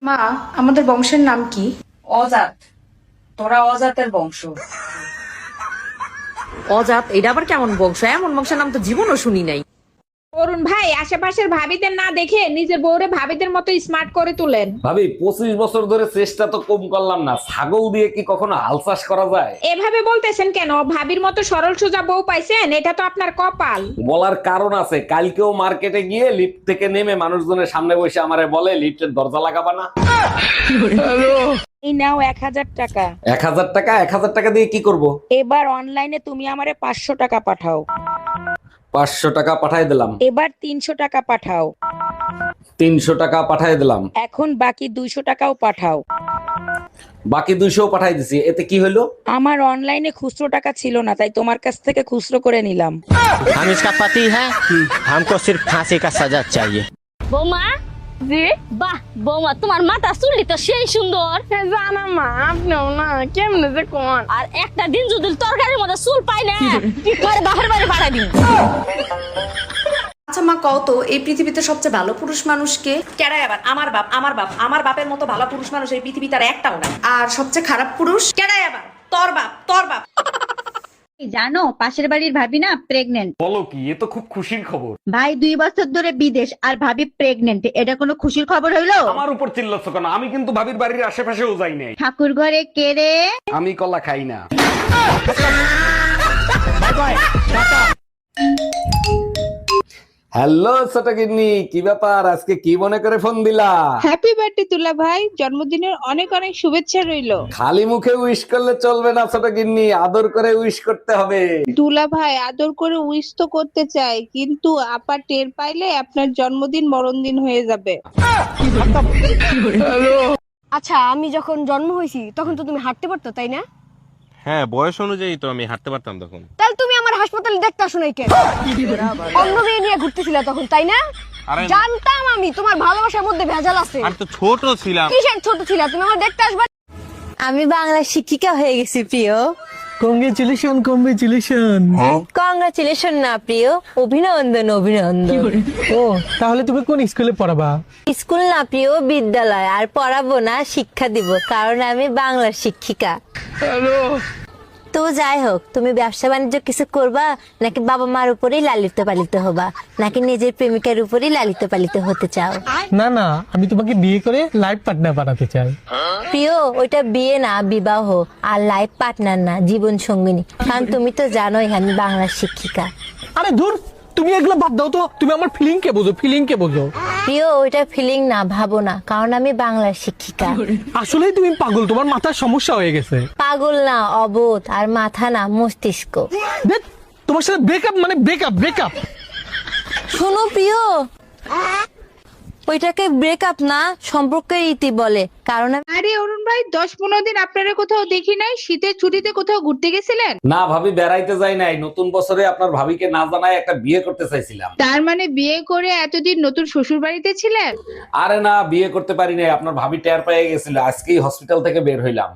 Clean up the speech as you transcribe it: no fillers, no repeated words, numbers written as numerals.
মা, আমাদের বংশের নাম কি? অজাত। তোরা অজাতের বংশ। অজাত? এটা আবার কেমন বংশ? এমন বংশের নাম তো জীবনও শুনি নাই। অরুণ ভাই, আশেপাশের ভাবিদের না দেখে নিজের বউরে ভাবিদের মতো স্মার্ট করে তুলেন। ভাবি 25 বছর ধরে চেষ্টা তো কম করলাম না, ছাগল দিয়ে কি কখনো হাল চাষ করা যায়? এভাবে বলতেছেন কেন? ভাবির মতো সরল সোজা বউ পাইছেন, এটা তো আপনার কপাল। বলার কারণ আছে, কালকেও মার্কেটে গিয়ে লিফট থেকে নেমে মানুষজনের সামনে বসে আমারে বলে লিফটের দরজা লাগাবা না। এই নাও 1000 টাকা। 1000 টাকা? 1000 টাকা দিয়ে কি করব? এবার অনলাইনে তুমি আমারে 500 টাকা পাঠাও। 500 টাকা পাঠাই দিলাম। এবার 300 টাকা পাঠাও। 300 টাকা পাঠাই দিলাম। এখন বাকি 200 টাকাও পাঠাও। বাকি 200 পাঠাই দিছি, এতে কি হলো? আমার অনলাইনে খুচরো টাকা ছিল না, তাই তোমার কাছ থেকে খুচরো করে নিলাম। हम इसका पति है, हमको सिर्फ फांसी का सजा चाहिए। বৌমা, জি বাহ বৌমা, তোমার মাথা চুলটি তো সেই সুন্দর। জানা মা, আপনিও না কেমনে যে কোন। আর একটা দিন যদি তরকারির মধ্যে চুল পাই না, তোমার বাপের বাড়ি পাঠাই দিন। আচ্ছা মা, কও তো এই পৃথিবীতে সবচেয়ে ভালো পুরুষ মানুষ কে? কেডাই আবার? আমার বাপ। আমার বাপের মতো ভালো পুরুষ মানুষ এই পৃথিবীতে আর একটাও নাই। আর সবচেয়ে খারাপ পুরুষ? কেডাই আবার? তোর বাপ। জানো, পাশের বাড়ির ভাবি না প্রেগনেন্ট। বলো কি, এ তো খুব খুশির খবর। ভাই 2 বছর ধরে বিদেশ আর ভাবি প্রেগনেন্ট, এটা কোনো খুশির খবর হইলো? আমার উপর চিল্লাচ্ছ কেন? আমি কিন্তু ভাবির বাড়ির আশেপাশেও যাই নাই। ঠাকুর ঘরে কে রে? আমি কলা খাই না। হ্যালো ছোটগিন্নি, কি ব্যাপার? আজকে কি মনে করে ফোন দিলা? হ্যাপি বার্থডে তুলা ভাই, জন্মদিনের অনেক অনেক শুভেচ্ছা রইলো। খালি মুখে উইশ করলে চলবে না ছোটগিন্নি, আদর করে উইশ করতে হবে। দুলা ভাই, আদর করে উইশ তো করতে চাই, কিন্তু আপা টের পাইলে আপনার জন্মদিন মরণদিন হয়ে যাবে। আচ্ছা, আমি যখন জন্ম হয়েছি তখন তো তুমি হাঁটতে পারতো, তাই না? হ্যাঁ, বয়স অনুযায়ী তো আমি হাঁটতে পারতাম তখন। তাহলে তুমি আমার হাসপাতালে দেখতে আসো নাই কেন? অন্য মেয়ে নিয়ে ঘুরতেছিলে তখন, তাই না? আরে জানতাম আমি তোমার ভালোবাসার মধ্যে ভেজাল আছে। আমি তো ছোট ছিলাম। কিসের ছোট ছিলা? তুমি আমার দেখতে আসবে। আমি বাংলা শিক্ষিকা হয়ে গেছি প্রিয়। কংগ্রেচুলেশন। কংগ্রাচুলেশন না প্রিয়, অভিনন্দন। ও, তাহলে তুমি কোন স্কুলে পড়াবা? স্কুল না প্রিয়, বিদ্যালয়। আর পড়াবো না, শিক্ষা দিব, কারণ আমি বাংলার শিক্ষিকা। তো যাই হোক, তুমি ব্যবসা বাণিজ্য কিছু করবা, নাকি বাবা মার উপরেই লালিত পালিত হবা, নাকি নিজের প্রেমিকার উপরেই লালিত পালিত হতে চাও? না, আমি তোমাকে বিয়ে করে লাইফ পার্টনার বানাতে চাই। প্রিয়, ওইটা বিয়ে না, বিবাহ। আর লাইফ পার্টনার না, জীবন সঙ্গিনী। কারণ তুমি তো জানোই আমি বাংলার শিক্ষিকা। আরে ধুর, তুমি এগুলো বাদ দাও তো। তুমি আমার ফিলিং কে বোঝো। প্রিয়, ওইটা ফিলিং না, ভাবো না, কারণ আমি বাংলার শিক্ষিকা। আসলেই তুমি পাগল, তোমার মাথার সমস্যা হয়ে গেছে। পাগল না, অবোধ। আর মাথা না, মস্তিষ্ক। দেখ, তোমার সাথে ব্রেকআপ মানে ব্রেকআপ। শোনো প্রিয়, ওইটাকে ব্রেকআপ না, সম্পর্কের ইতি বলে। কারণ আরে অরুণ ভাই, 10-15 দিন আপনারা কোথাও দেখি নাই। শীতের ছুটিতে কোথাও ঘুরতে গেছিলেন? না ভাবি, বেড়াইতে যাই নাই। নতুন বছরে আপনার ভাবিকে না জানায় একটা বিয়ে করতে চাইছিলাম। তার মানে বিয়ে করে এতদিন নতুন শ্বশুর বাড়িতে ছিলেন? আরে না, বিয়ে করতে পারি নাই। আপনার ভাবি টের পেয়ে গেছিল, আজকেই হসপিটাল থেকে বের হইলাম।